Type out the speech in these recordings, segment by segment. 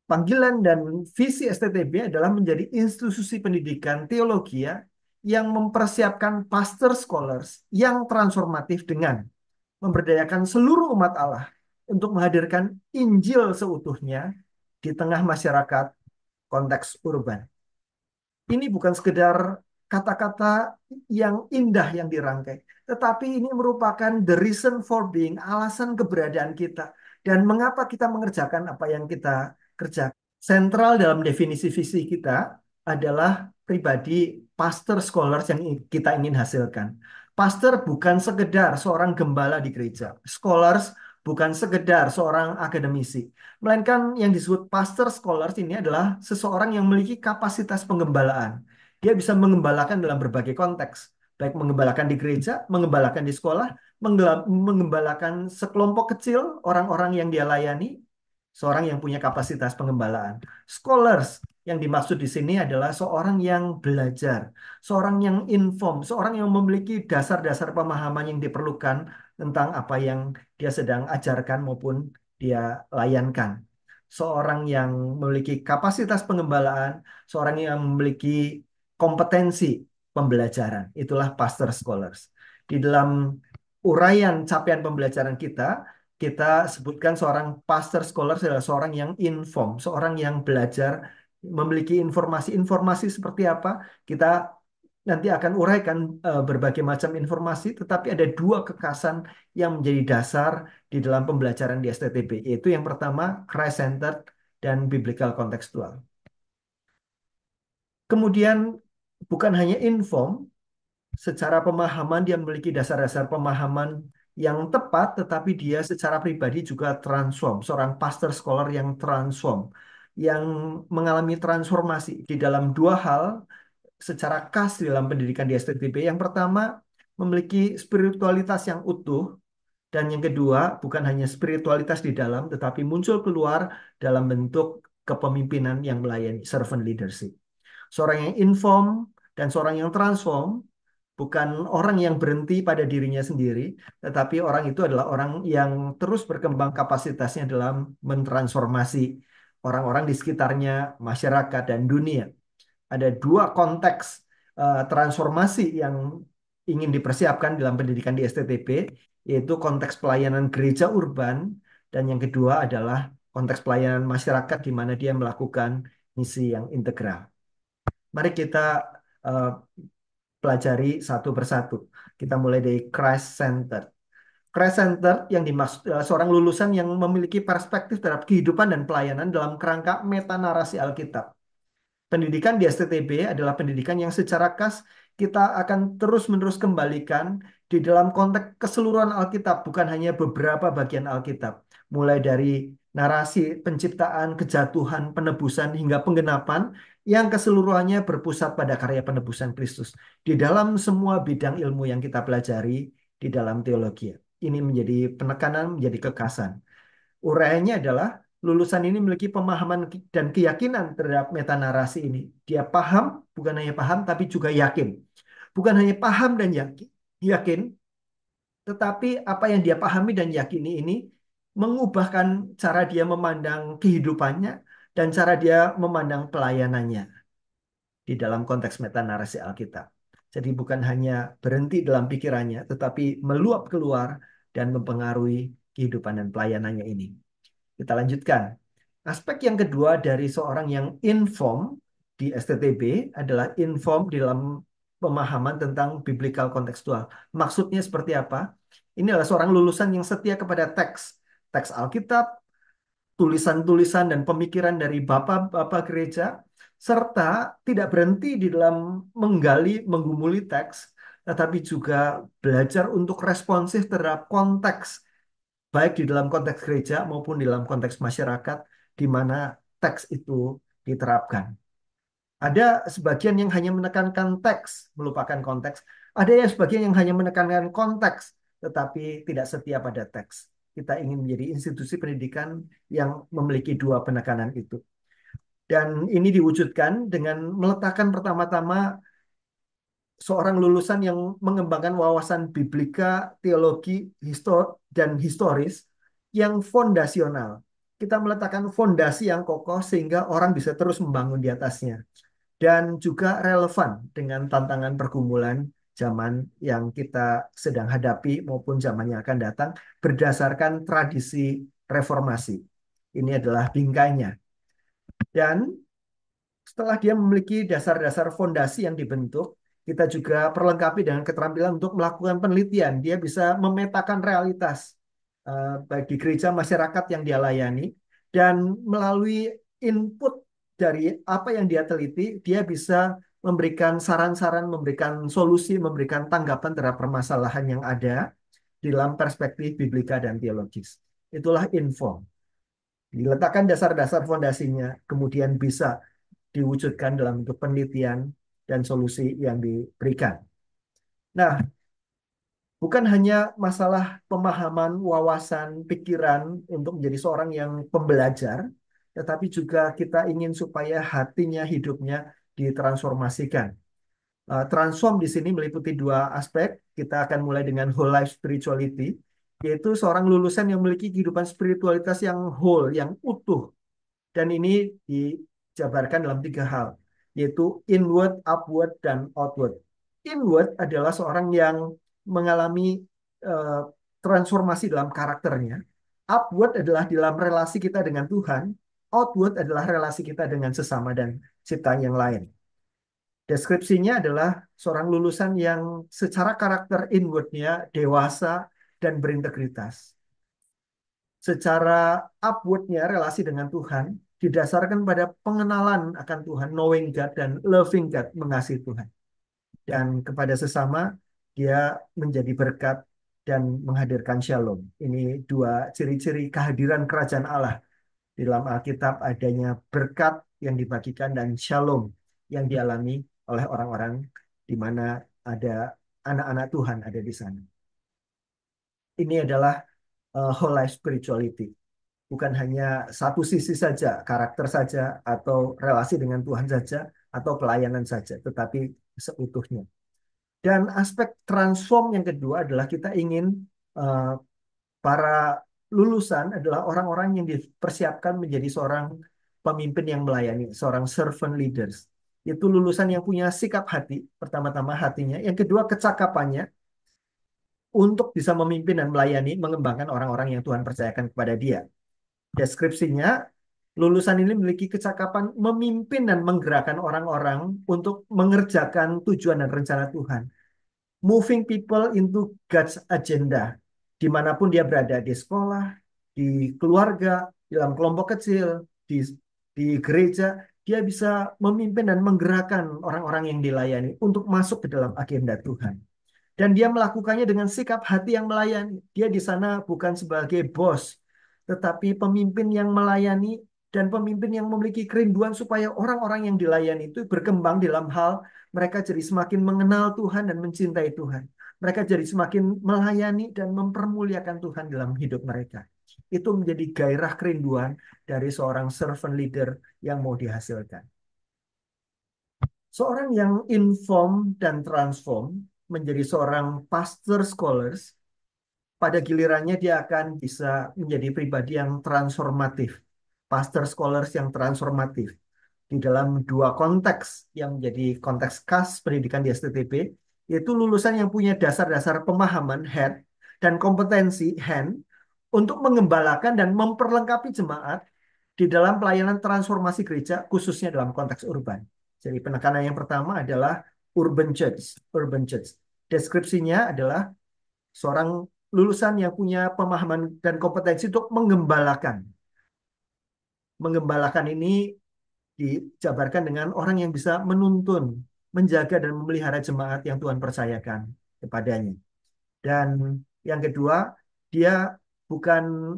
Panggilan dan visi STTB adalah menjadi institusi pendidikan teologi yang mempersiapkan pastor scholars yang transformatif dengan memberdayakan seluruh umat Allah untuk menghadirkan Injil seutuhnya di tengah masyarakat konteks urban. Ini bukan sekedar kata-kata yang indah yang dirangkai, tetapi ini merupakan the reason for being, alasan keberadaan kita dan mengapa kita mengerjakan apa yang kita kerjakan. Sentral dalam definisi visi kita adalah pribadi pastor scholars yang kita ingin hasilkan. Pastor bukan sekedar seorang gembala di gereja. Scholars bukan sekedar seorang akademisi. Melainkan yang disebut pastor scholars ini adalah seseorang yang memiliki kapasitas penggembalaan. Dia bisa mengembalakan dalam berbagai konteks. Baik mengembalakan di gereja, mengembalakan di sekolah, mengembalakan sekelompok kecil orang-orang yang dia layani, seorang yang punya kapasitas pengembalaan. Scholars yang dimaksud di sini adalah seorang yang belajar, seorang yang inform, seorang yang memiliki dasar-dasar pemahaman yang diperlukan tentang apa yang dia sedang ajarkan maupun dia layankan. Seorang yang memiliki kapasitas pengembalaan, seorang yang memiliki kompetensi pembelajaran. Itulah pastor scholars. Di dalam uraian capaian pembelajaran kita, kita sebutkan seorang pastor scholar adalah seorang yang inform, seorang yang belajar, memiliki informasi-informasi seperti apa. Kita nanti akan uraikan berbagai macam informasi, tetapi ada dua kekasan yang menjadi dasar di dalam pembelajaran di STTB, yaitu yang pertama Christ-centered dan biblical contextual. Kemudian bukan hanya inform, secara pemahaman dia memiliki dasar-dasar pemahaman yang tepat, tetapi dia secara pribadi juga transform, seorang pastor scholar yang transform, yang mengalami transformasi di dalam dua hal secara khas di dalam pendidikan di STTB. Yang pertama, memiliki spiritualitas yang utuh, dan yang kedua, bukan hanya spiritualitas di dalam, tetapi muncul keluar dalam bentuk kepemimpinan yang melayani, servant leadership. Seorang yang inform dan seorang yang transform bukan orang yang berhenti pada dirinya sendiri, tetapi orang itu adalah orang yang terus berkembang kapasitasnya dalam mentransformasi orang-orang di sekitarnya, masyarakat, dan dunia. Ada dua konteks transformasi yang ingin dipersiapkan dalam pendidikan di STTP, yaitu konteks pelayanan gereja urban, dan yang kedua adalah konteks pelayanan masyarakat di mana dia melakukan misi yang integral. Mari kita eh, pelajari satu persatu. Kita mulai dari Christ Center. Christ Center yang dimaksud adalah seorang lulusan yang memiliki perspektif terhadap kehidupan dan pelayanan dalam kerangka metanarasi Alkitab. Pendidikan di STTB adalah pendidikan yang secara khas kita akan terus-menerus kembalikan di dalam konteks keseluruhan Alkitab, bukan hanya beberapa bagian Alkitab. Mulai dari narasi penciptaan, kejatuhan, penebusan, hingga penggenapan yang keseluruhannya berpusat pada karya penebusan Kristus. Di dalam semua bidang ilmu yang kita pelajari di dalam teologi. Ini menjadi penekanan, menjadi kekasan. Uraiannya adalah lulusan ini memiliki pemahaman dan keyakinan terhadap metanarasi ini. Dia paham, bukan hanya paham, tapi juga yakin. Bukan hanya paham dan yakin, tetapi apa yang dia pahami dan yakini ini mengubahkan cara dia memandang kehidupannya dan cara dia memandang pelayanannya di dalam konteks metanarasi Alkitab. Jadi bukan hanya berhenti dalam pikirannya, tetapi meluap keluar dan mempengaruhi kehidupan dan pelayanannya ini. Kita lanjutkan. Aspek yang kedua dari seorang yang inform di STTB adalah inform di dalam pemahaman tentang biblical kontekstual. Maksudnya seperti apa? Ini adalah seorang lulusan yang setia kepada teks. Teks Alkitab, tulisan-tulisan dan pemikiran dari bapak-bapak gereja, serta tidak berhenti di dalam menggali, menggumuli teks, tetapi juga belajar untuk responsif terhadap konteks baik di dalam konteks gereja maupun di dalam konteks masyarakat di mana teks itu diterapkan. Ada sebagian yang hanya menekankan teks, melupakan konteks. Ada yang sebagian yang hanya menekankan konteks, tetapi tidak setia pada teks. Kita ingin menjadi institusi pendidikan yang memiliki dua penekanan itu. Dan ini diwujudkan dengan meletakkan pertama-tama seorang lulusan yang mengembangkan wawasan biblika, teologi, dan historis yang fondasional. kita meletakkan fondasi yang kokoh sehingga orang bisa terus membangun di atasnya. Dan juga relevan dengan tantangan pergumulan zaman yang kita sedang hadapi maupun zaman yang akan datang berdasarkan tradisi reformasi. Ini adalah bingkainya. Dan setelah dia memiliki dasar-dasar fondasi yang dibentuk, kita juga perlengkapi dengan keterampilan untuk melakukan penelitian. Dia bisa memetakan realitas baik di gereja masyarakat yang dia layani, dan melalui input dari apa yang dia teliti, dia bisa memberikan saran-saran, memberikan solusi, memberikan tanggapan terhadap permasalahan yang ada dalam perspektif biblika dan teologis. Itulah info. Diletakkan dasar-dasar fondasinya, kemudian bisa diwujudkan dalam bentuk penelitian dan solusi yang diberikan. Nah, bukan hanya masalah pemahaman, wawasan, pikiran untuk menjadi seorang yang pembelajar, tetapi juga kita ingin supaya hatinya, hidupnya ditransformasikan. Transform di sini meliputi dua aspek. Kita akan mulai dengan whole life spirituality, yaitu seorang lulusan yang memiliki kehidupan spiritualitas yang whole, yang utuh. Dan ini dijabarkan dalam tiga hal, yaitu inward, upward, dan outward. Inward adalah seorang yang mengalami eh, transformasi dalam karakternya. Upward adalah dalam relasi kita dengan Tuhan. Outward adalah relasi kita dengan sesama dan ciptaan yang lain. Deskripsinya adalah seorang lulusan yang secara karakter inwardnya dewasa dan berintegritas. Secara upwardnya relasi dengan Tuhan didasarkan pada pengenalan akan Tuhan, knowing God dan loving God, mengasihi Tuhan. Dan kepada sesama dia menjadi berkat dan menghadirkan shalom. Ini dua ciri-ciri kehadiran kerajaan Allah. Di dalam Alkitab adanya berkat yang dibagikan dan shalom yang dialami oleh orang-orang di mana ada anak-anak Tuhan ada di sana. Ini adalah whole life spirituality. Bukan hanya satu sisi saja, karakter saja, atau relasi dengan Tuhan saja, atau pelayanan saja, tetapi seutuhnya. Dan aspek transform yang kedua adalah kita ingin uh, para lulusan adalah orang-orang yang dipersiapkan menjadi seorang pemimpin yang melayani, seorang servant leaders. Itu lulusan yang punya sikap hati, pertama-tama hatinya. Yang kedua, kecakapannya untuk bisa memimpin dan melayani, mengembangkan orang-orang yang Tuhan percayakan kepada dia. Deskripsinya, lulusan ini memiliki kecakapan memimpin dan menggerakkan orang-orang untuk mengerjakan tujuan dan rencana Tuhan. Moving people into God's agenda. Dimanapun dia berada, di sekolah, di keluarga, dalam kelompok kecil, di gereja, dia bisa memimpin dan menggerakkan orang-orang yang dilayani untuk masuk ke dalam agenda Tuhan. Dan dia melakukannya dengan sikap hati yang melayani. Dia di sana bukan sebagai bos, tetapi pemimpin yang melayani dan pemimpin yang memiliki kerinduan supaya orang-orang yang dilayani itu berkembang dalam hal mereka jadi semakin mengenal Tuhan dan mencintai Tuhan. Mereka jadi semakin melayani dan mempermuliakan Tuhan dalam hidup mereka. Itu menjadi gairah kerinduan dari seorang servant leader yang mau dihasilkan. Seorang yang inform dan transform menjadi seorang pastor scholars, pada gilirannya dia akan bisa menjadi pribadi yang transformatif. Pastor scholars yang transformatif. Di dalam dua konteks yang menjadi konteks khas pendidikan di STTB, yaitu lulusan yang punya dasar-dasar pemahaman head dan kompetensi hand untuk mengembalakan dan memperlengkapi jemaat di dalam pelayanan transformasi gereja, khususnya dalam konteks urban. Jadi penekanan yang pertama adalah urban church. Urban church. Deskripsinya adalah seorang lulusan yang punya pemahaman dan kompetensi untuk mengembalakan. Mengembalakan ini dijabarkan dengan orang yang bisa menuntun, menjaga dan memelihara jemaat yang Tuhan percayakan kepadanya. Dan yang kedua, dia bukan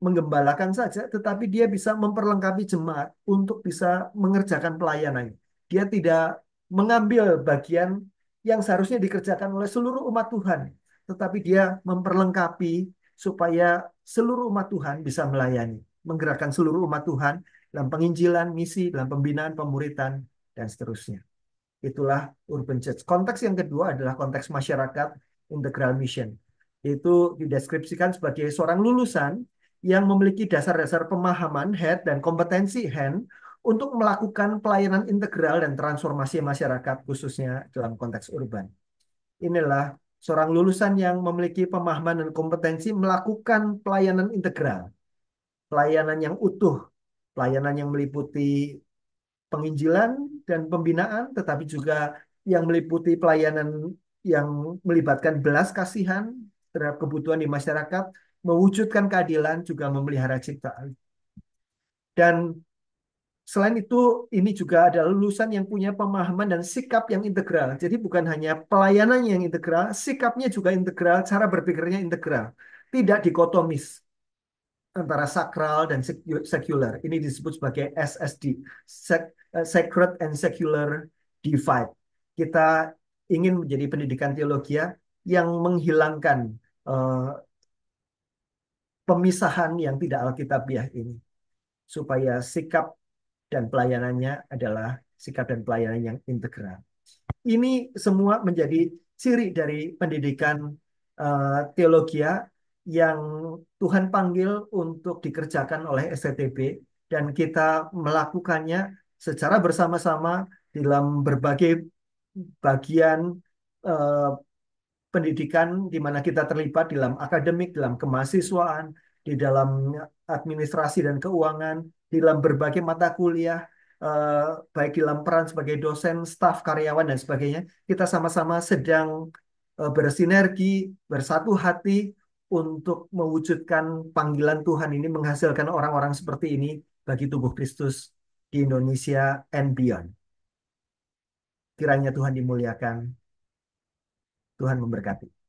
menggembalakan saja, tetapi dia bisa memperlengkapi jemaat untuk bisa mengerjakan pelayanan. Dia tidak mengambil bagian yang seharusnya dikerjakan oleh seluruh umat Tuhan, tetapi dia memperlengkapi supaya seluruh umat Tuhan bisa melayani, menggerakkan seluruh umat Tuhan dalam penginjilan, misi, dalam pembinaan, pemuritan, dan seterusnya. Itulah urban church. Konteks yang kedua adalah konteks masyarakat integral mission. Itu dideskripsikan sebagai seorang lulusan yang memiliki dasar-dasar pemahaman head dan kompetensi hand untuk melakukan pelayanan integral dan transformasi masyarakat khususnya dalam konteks urban. Inilah seorang lulusan yang memiliki pemahaman dan kompetensi melakukan pelayanan integral, pelayanan yang utuh, pelayanan yang meliputi penginjilan dan pembinaan, tetapi juga yang meliputi pelayanan yang melibatkan belas kasihan terhadap kebutuhan di masyarakat, mewujudkan keadilan, juga memelihara ciptaan. Dan selain itu, ini juga adalah lulusan yang punya pemahaman dan sikap yang integral. Jadi bukan hanya pelayanannya yang integral, sikapnya juga integral, cara berpikirnya integral. Tidak dikotomis antara sakral dan sekuler. Ini disebut sebagai SSD, Sacred and Secular Divide. Kita ingin menjadi pendidikan teologi yang menghilangkan eh, pemisahan yang tidak alkitabiah ini, supaya sikap dan pelayanannya adalah sikap dan pelayanan yang integral. Ini semua menjadi ciri dari pendidikan teologia yang Tuhan panggil untuk dikerjakan oleh STTB dan kita melakukannya secara bersama-sama dalam berbagai bagian eh, pendidikan di mana kita terlibat dalam akademik, dalam kemahasiswaan, di dalam administrasi dan keuangan, di dalam berbagai mata kuliah, eh, baik dalam peran sebagai dosen, staf, karyawan, dan sebagainya. Kita sama-sama sedang bersinergi, bersatu hati untuk mewujudkan panggilan Tuhan ini, menghasilkan orang-orang seperti ini bagi tubuh Kristus di Indonesia and beyond. Kiranya Tuhan dimuliakan, Tuhan memberkati.